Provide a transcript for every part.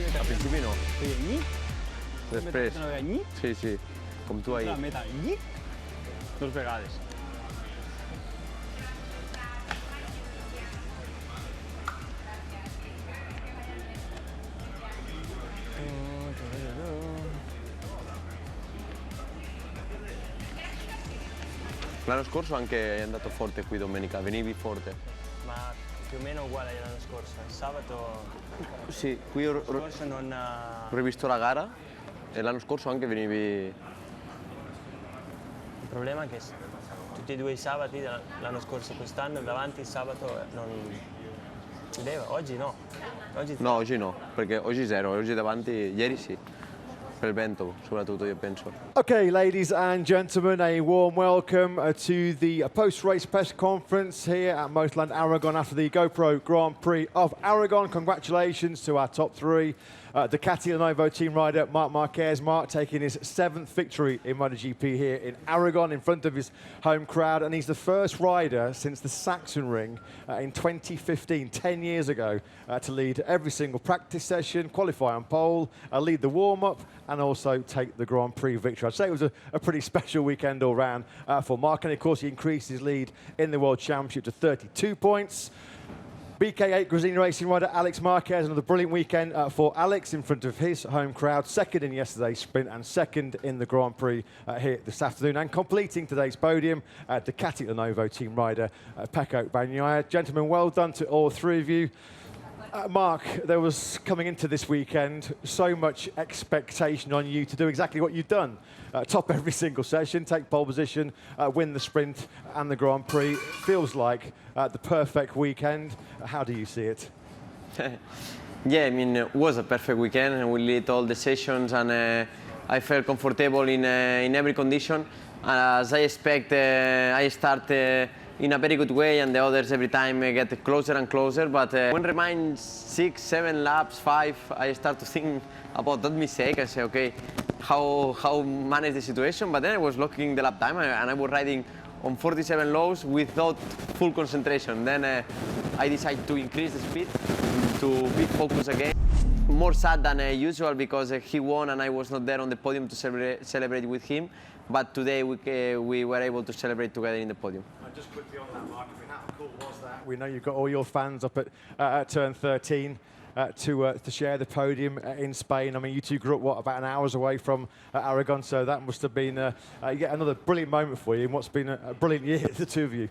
Al principi no. Després. Sí, sí, com tu ahir. La meta, dos vegades. L'anno scorso anche è andato forte qui domenica, venivi forte. Ma più o meno uguale all'anno scorso. Il sabato Sì, qui ho scorso non... rivisto la gara e l'anno scorso anche venivi... Il problema è che tutti e due i sabati l'anno scorso e quest'anno davanti il sabato non vedeva, oggi no. No, oggi no, perché oggi zero, oggi davanti, ieri sì. Per il vento, soprattutto io penso. Okay, ladies and gentlemen, a warm welcome to the post-race press conference here at Motorland Aragon after the GoPro Grand Prix of Aragon. Congratulations to our top three. Ducati Lenovo team rider Marc Marquez. Marc taking his 7th victory in MotoGP here in Aragon in front of his home crowd, and he's the first rider since the Sachsenring in 2015, 10 years ago, to lead every single practice session, qualify on pole, lead the warm-up, and also take the Grand Prix victory. I'd say it was a pretty special weekend all round for Marc, and of course he increased his lead in the World Championship to 32 points. BK8 Gresini Racing rider Alex Marquez, another brilliant weekend for Alex in front of his home crowd, second in yesterday's sprint and second in the Grand Prix here this afternoon. And completing today's podium, Ducati Lenovo team rider Pecco Bagnaia. Gentlemen, well done to all three of you. Marc, there was, coming into this weekend, so much expectation on you to do exactly what you've done. Top every single session, take pole position, win the sprint and the Grand Prix. Feels like the perfect weekend. How do you see it? Yeah, I mean, it was a perfect weekend, and we lead all the sessions, and I felt comfortable in every condition. As I expect, I start in a very good way, and the others every time get closer and closer. But when remain 6, 7 laps, 5, I start to think about that mistake. I say, okay, how manage the situation? But then I was looking the lap time, and I was riding on 47 lows without full concentration. Then I decided to increase the speed, to be focused again. More sad than usual because he won and I was not there on the podium to celebrate with him. But today we were able to celebrate together in the podium. Just quickly on that, Marc, I mean, how cool was that? We know you've got all your fans up at turn 13 to share the podium in Spain. I mean, you two grew up, what, about an hour's away from Aragon, so that must have been yet another brilliant moment for you in what's been a brilliant year, the two of you.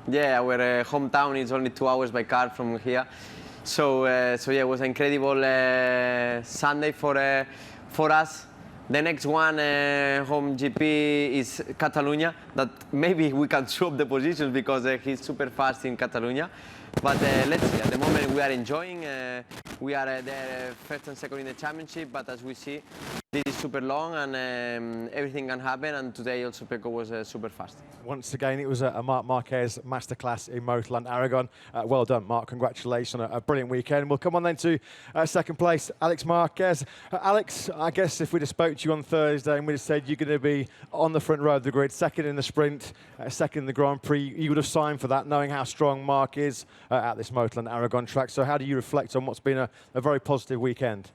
Yeah, our hometown is only 2 hours by car from here. So yeah, it was an incredible Sunday for us. The next one, home GP, is Catalonia. That maybe we can swap the positions because he's super fast in Catalonia. But let's see. At the moment, we are enjoying. We are there first and second in the championship. But as we see, this is super long and everything can happen. And today also Pecco was super fast. Once again, it was a Marc Marquez masterclass in Motorland Aragon. Well done, Marc. Congratulations on a brilliant weekend. We'll come on then to second place, Alex Marquez. Alex, I guess if we'd have spoke to you on Thursday and we'd have said you're going to be on the front row of the grid, second in the sprint, second in the Grand Prix, you would have signed for that, knowing how strong Marc is at this Motorland Aragon track. So how do you reflect on what's been a very positive weekend?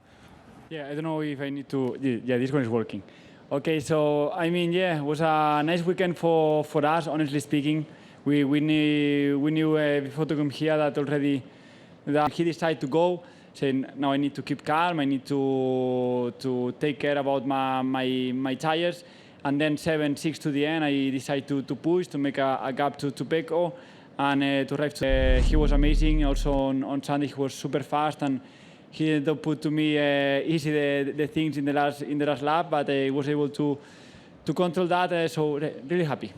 Yeah, I don't know if I need to... Yeah, this one is working. Okay, so, I mean, yeah, it was a nice weekend for us, honestly speaking. We knew before to come here that already that he decided to go, saying, now I need to keep calm, I need to take care about my tires. And then 7-6 to the end, I decided to push, to make a gap to Pecco, and to arrive to... he was amazing. Also on Sunday, he was super fast, and he didn't put to me easy the things in the last lap, but I was able to control that, so really happy.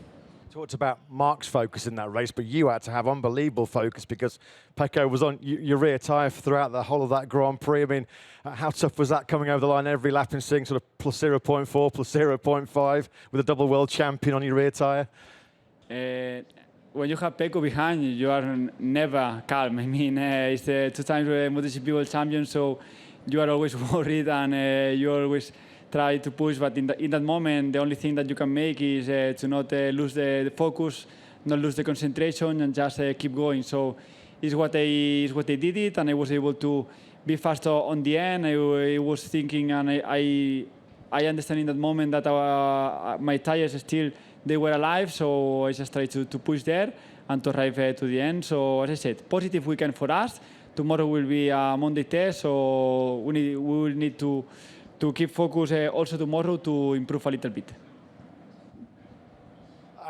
Talked about Marc's focus in that race, but you had to have unbelievable focus because Pecco was on your rear tyre throughout the whole of that Grand Prix. I mean, how tough was that coming over the line every lap and seeing sort of plus 0.4, plus 0.5 with a double world champion on your rear tyre? When you have Pecco behind you, you are never calm. I mean, it's 2 times MotoGP World Champion, so you are always worried and you always try to push. But in that moment, the only thing that you can make is to not lose the focus, not lose the concentration, and just keep going. So it's what I did it, and I was able to be faster on the end. I was thinking, and I understand in that moment that my tires still, they were alive, so I just tried to push there and to arrive to the end. So as I said, positive weekend for us. Tomorrow will be a Monday test, so we will need to keep focus also tomorrow to improve a little bit.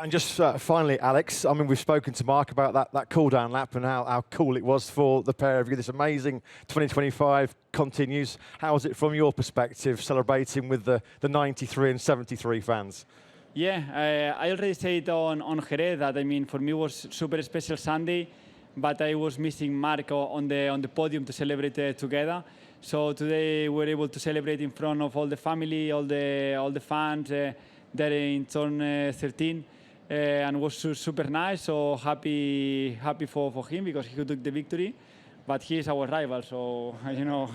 And just finally, Alex, I mean, we've spoken to Mark about that cool-down lap and how cool it was for the pair of you. This amazing 2025 continues. How is it from your perspective, celebrating with the 93 and 73 fans? Yeah, I already said on Jerez that, I mean, for me it was super special Sunday, but I was missing Mark on the podium to celebrate together. So today we were able to celebrate in front of all the family, all the fans there in turn 13. And was super nice, so happy for him because he took the victory. But he is our rival, so you know,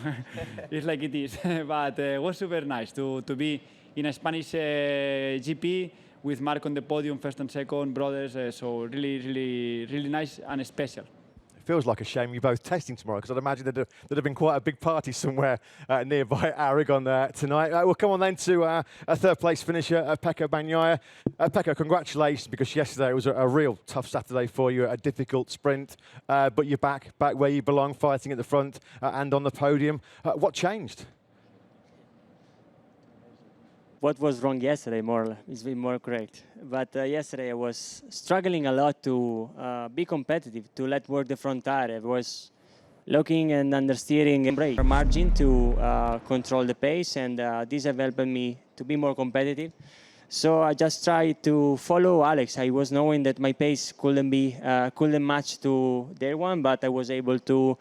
it's like it is. But it was super nice to be in a Spanish GP with Mark on the podium, first and second, brothers. So really nice and special. Feels like a shame you're both testing tomorrow, because I'd imagine there'd have been quite a big party somewhere nearby Aragon tonight. We'll come on then to a third place finisher, Pecco Bagnaia. Pecco, congratulations, because yesterday it was a real tough Saturday for you, a difficult sprint, but you're back where you belong, fighting at the front and on the podium. What changed? What was wrong yesterday, is more correct. But yesterday I was struggling a lot to be competitive, to let work the front tire. I was looking and understeering and brake margin to control the pace, and this have helped me to be more competitive. So I just tried to follow Alex. I was knowing that my pace couldn't match to their one, but I was able to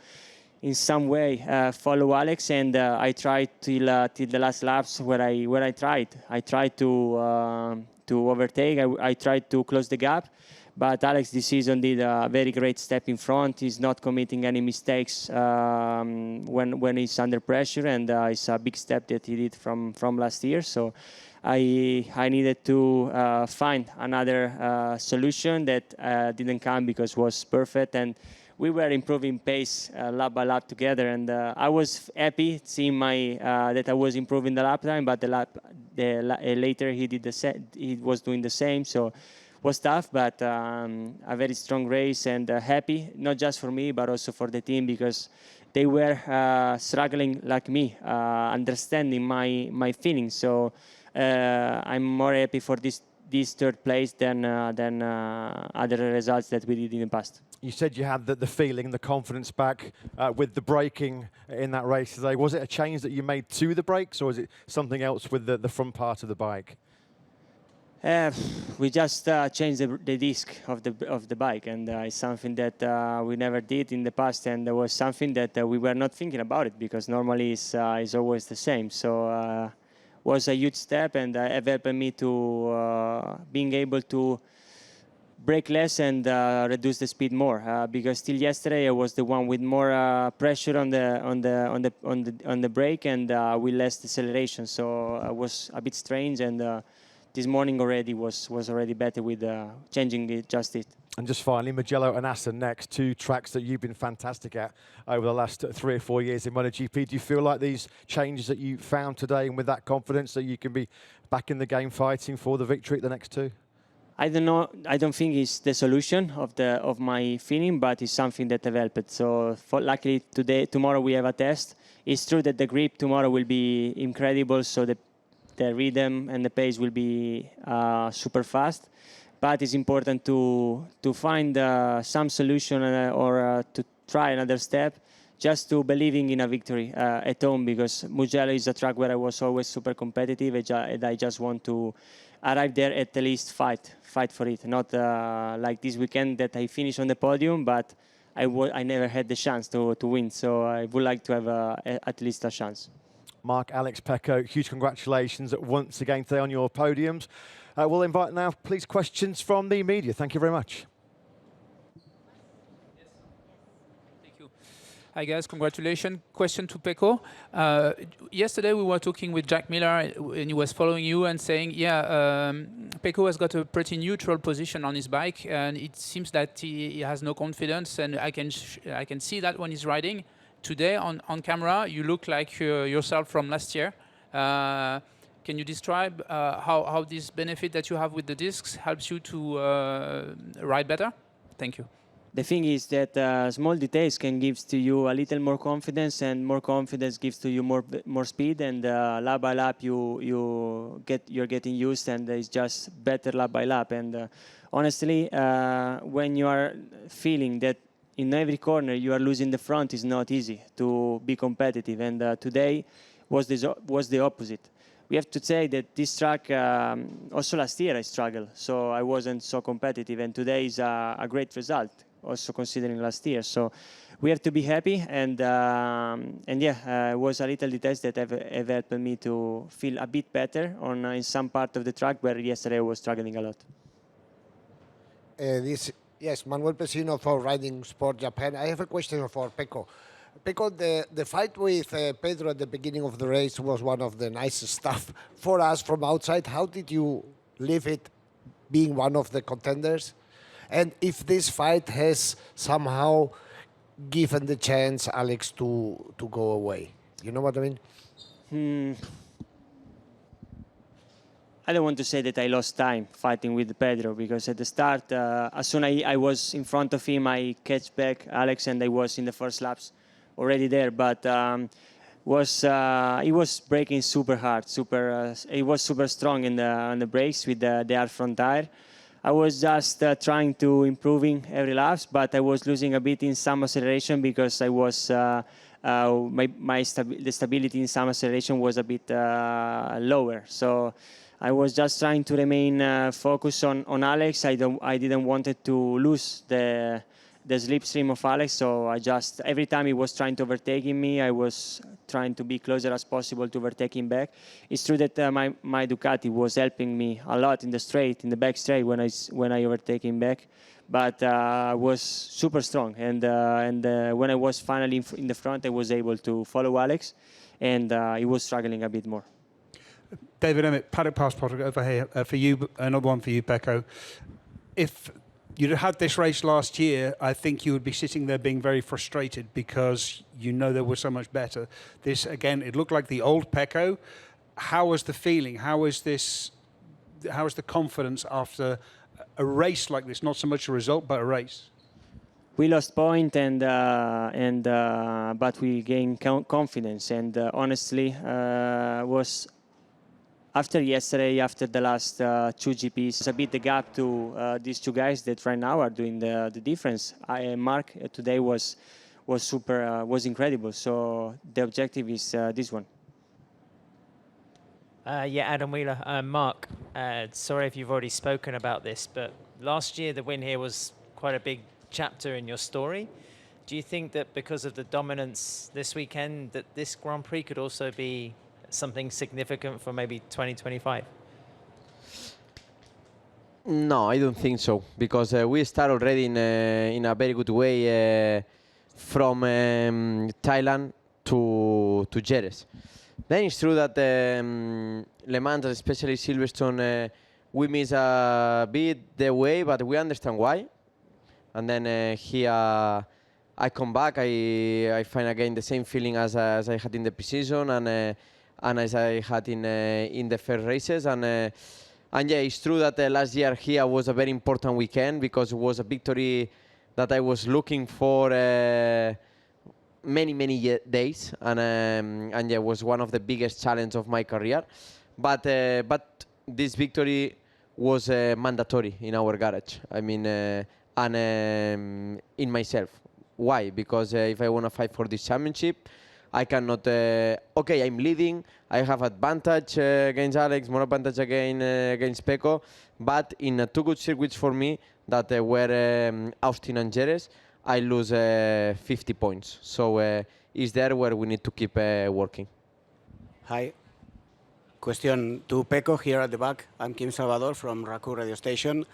in some way follow Alex, and I tried till the last laps where I tried to overtake. I tried to close the gap, but Alex this season did a very great step in front. He's not committing any mistakes when he's under pressure, and it's a big step that he did from last year. So I needed to find another solution that didn't come because it was perfect, and we were improving pace lap by lap together, and I was happy seeing that I was improving the lap time. But later he was doing the same, so it was tough. But a very strong race, and happy not just for me but also for the team, because they were struggling like me, understanding my feelings. So I'm more happy for this third place than other results that we did in the past. You said you had the feeling, the confidence back with the braking in that race today. Was it a change that you made to the brakes, or is it something else with the front part of the bike? We just changed the disc of the bike, and it's something that we never did in the past, and there was something that we were not thinking about it, because normally it's always the same. So was a huge step, and it helped me to being able to brake less and reduce the speed more, because till yesterday I was the one with more pressure on the brake and with less deceleration. So it was a bit strange, and this morning already was already better with changing it, just it. And just finally, Mugello and Assen next, two tracks that you've been fantastic at over the last 3 or 4 years in MotoGP. Do you feel like these changes that you found today, and with that confidence, that you can be back in the game fighting for the victory at the next two? I don't know. I don't think it's the solution of my feeling, but it's something that developed. So luckily tomorrow we have a test. It's true that the grip tomorrow will be incredible, so the rhythm and the pace will be super fast. But it's important to find some solution or to try another step, just to believing in a victory at home, because Mugello is a track where I was always super competitive, and I just want to arrive there at least fight for it. Not like this weekend that I finished on the podium, but I never had the chance to win. So I would like to have at least a chance. Mark, Alex, Pecco, huge congratulations once again today on your podiums. We'll invite now, please, questions from the media. Thank you very much. Hi guys, congratulations. Question to Pecco. Yesterday we were talking with Jack Miller, and he was following you and saying, yeah, Pecco has got a pretty neutral position on his bike, and it seems that he has no confidence, and I can see that when he's riding. today on camera, you look like yourself from last year. Can you describe how this benefit that you have with the discs helps you to ride better? Thank you. The thing is that small details can give to you a little more confidence, and more confidence gives to you more speed. And lap by lap, you're getting used, and it's just better lap by lap. And honestly, when you are feeling that in every corner you are losing the front, it's not easy to be competitive. And today was the opposite. We have to say that this track, also last year I struggled, so I wasn't so competitive, and today is a great result, also considering last year. So we have to be happy, and yeah, it was a little details that have helped me to feel a bit better in some part of the track where yesterday I was struggling a lot. Yes, Manuel Pesino for Riding Sport Japan. I have a question for Pecco. Pecco, the fight with Pedro at the beginning of the race was one of the nicest stuff for us from outside. How did you live it being one of the contenders? And if this fight has somehow given the chance Alex to go away? You know what I mean? I don't want to say that I lost time fighting with Pedro, because at the start, as soon as I was in front of him, I catch back Alex, and I was in the first laps already there. But he was braking super hard, he was super strong on the brakes with the hard front tire. I was just trying to improving every laps, but I was losing a bit in some acceleration because I was the stability in some acceleration was a bit lower. So I was just trying to remain focused on Alex. I didn't want to lose the slipstream of Alex, so every time he was trying to overtake me, I was trying to be closer as possible to overtake him back. It's true that my Ducati was helping me a lot in the back straight when I overtake him back, but was super strong. And when I was finally in the front, I was able to follow Alex, and he was struggling a bit more. David Emmett, paddock pass product over here for you, another one for you, Pecco. If you'd had this race last year, I think you would be sitting there being very frustrated because you know they were so much better. This, again, it looked like the old Pecco. How was the feeling? How is the confidence after a race like this? Not so much a result, but a race. We lost point, but we gained confidence. And honestly, was after yesterday, after the last two GPs, a bit the gap to these two guys that right now are doing the difference. Mark today was incredible. So the objective is this one. Yeah, Adam Wheeler. Mark, sorry if you've already spoken about this, but last year the win here was quite a big chapter in your story. Do you think that because of the dominance this weekend, that this Grand Prix could also be something significant for maybe 2025? No, I don't think so, because we start already in a very good way from Thailand to Jerez. Then it's true that Le Mans, especially Silverstone, we miss a bit the way, but we understand why. And then here I come back, I find again the same feeling as I had in the pre-season and as I had in the first races. And yeah, it's true that last year here was a very important weekend because it was a victory that I was looking for many days, and yeah, it was one of the biggest challenges of my career. But this victory was mandatory in our garage. I mean, and in myself. Why? Because if I want to fight for this championship, I cannot. Okay, I'm leading. I have advantage against Alex, more advantage against Pecco. But in two good circuits for me that were Austin and Jerez, I lose 50 points. So it's there where we need to keep working. Hi. Question to Pecco here at the back. I'm Kim Salvador from Raku Radio Station.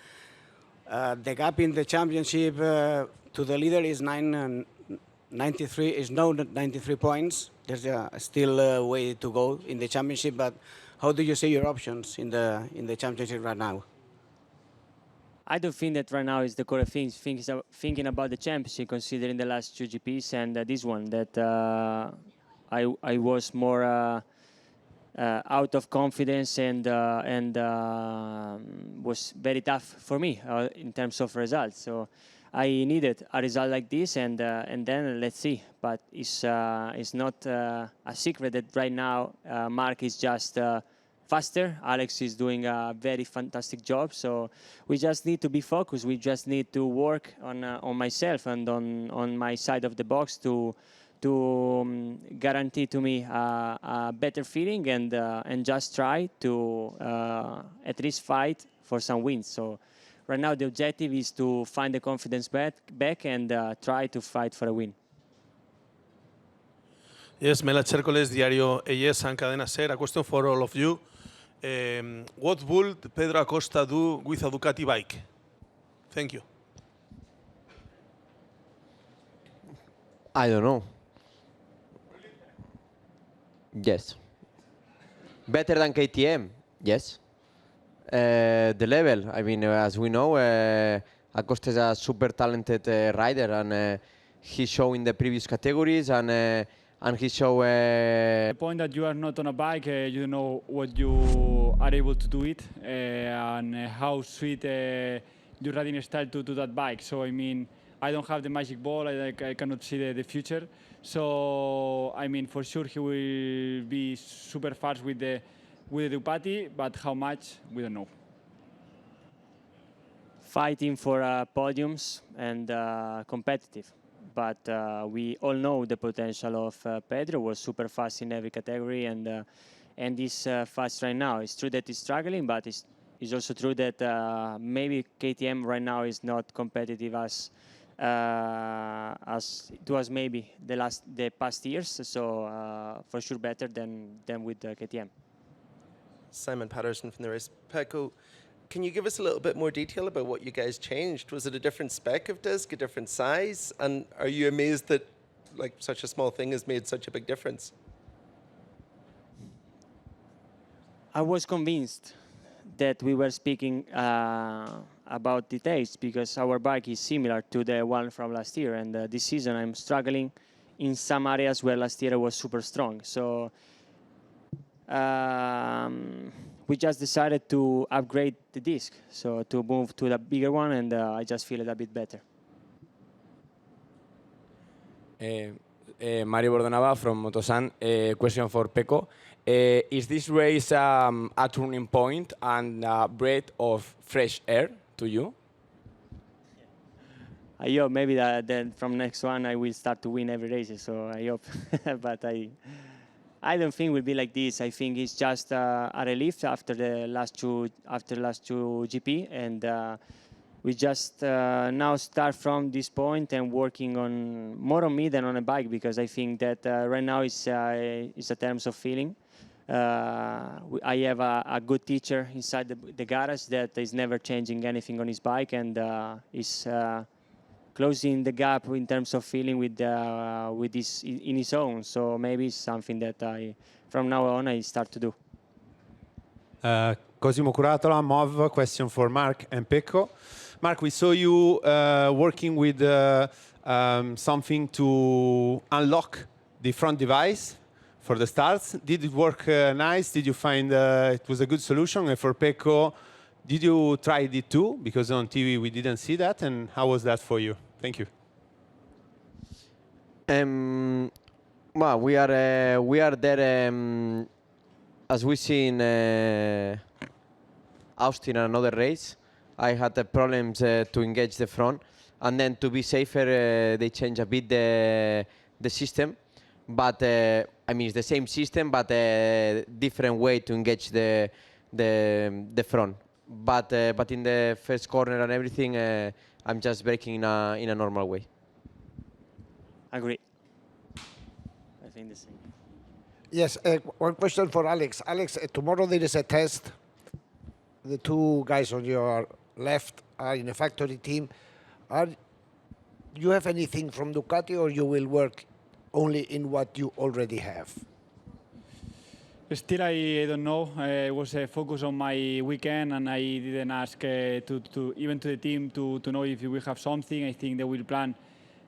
The gap in the championship to the leader is 93 points. There's still a way to go in the championship, but how do you see your options in the championship right now? I don't think that right now is the correct thing. Thinking about the championship, considering the last two GPs and this one, that I was more out of confidence and was very tough for me in terms of results. So I needed a result like this, and then let's see. But it's not a secret that right now Mark is just faster. Alex is doing a very fantastic job. So we just need to be focused. We just need to work on myself and on my side of the box to guarantee to me a better feeling and just try to at least fight for some wins. So right now the objective is to find the confidence back and try to fight for a win. Yes, Mela Chercoles, Diario ES and Cadena Ser. A question for all of you. What would Pedro Acosta do with a Ducati bike? Thank you. I don't know. Yes. Better than KTM? Yes. The level, I mean, as we know, Acosta is a super talented rider, and he showed in the previous categories, and he showed. The point that you are not on a bike, you know what you are able to do it, and how sweet your riding style to that bike. So I mean, I don't have the magic ball. I cannot see the future. So I mean, for sure he will be super fast with the Ducati, but how much we don't know. Fighting for podiums and competitive, but we all know the potential of Pedro. Was super fast in every category, and he's fast right now. It's true that he's struggling, but it's also true that maybe KTM right now is not competitive as it was maybe the past years. So for sure better than with KTM. Simon Patterson from the race. Pecco, can you give us a little bit more detail about what you guys changed? Was it a different spec of disc, a different size? And are you amazed that like such a small thing has made such a big difference? I was convinced that we were speaking about details because our bike is similar to the one from last year, and this season I'm struggling in some areas where last year I was super strong. So we just decided to upgrade the disc, so to move to the bigger one, and I just feel it a bit better. Mario Bordonava from Motosan. Question for Pecco. Is this race a turning point and a breath of fresh air to you? I hope maybe that then from next one I will start to win every race, so I hope. But I don't think it will be like this. I think it's just a relief after the last two GP, and we just now start from this point and working on more on me than on a bike, because I think that right now it's a terms of feeling. I have a good teacher inside the garage that is never changing anything on his bike, and is closing the gap in terms of feeling with this in his own. So maybe it's something that from now on I start to do. Cosimo Curatola, MOV, question for Mark and Pecco. Mark, we saw you working with something to unlock the front device for the starts. Did it work nice? Did you find it was a good solution? And for Pecco, did you try it too? Because on TV we didn't see that. And how was that for you? Thank you. Well, we are there, as we see in Austin, another race. I had the problems to engage the front, and then to be safer, they changed a bit the system. But I mean, it's the same system, but a different way to engage the front. But in the first corner and everything, I'm just braking in a normal way. Agree. I think the same. Yes, one question for Alex. Alex, tomorrow there is a test. The two guys on your left are in a factory team. Do you have anything from Ducati, or you will work only in what you already have? Still, I don't know. I was focused on my weekend, and I didn't ask even to the team to know if we have something. I think they will plan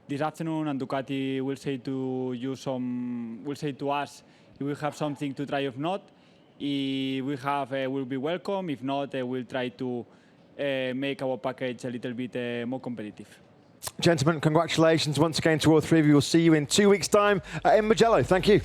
this afternoon, and Ducati will say to us if we have something to try. If not, if we have, we'll be welcome. If not, we'll try to make our package a little bit more competitive. Gentlemen, congratulations once again to all three of you. We'll see you in 2 weeks' time in Mugello. Thank you.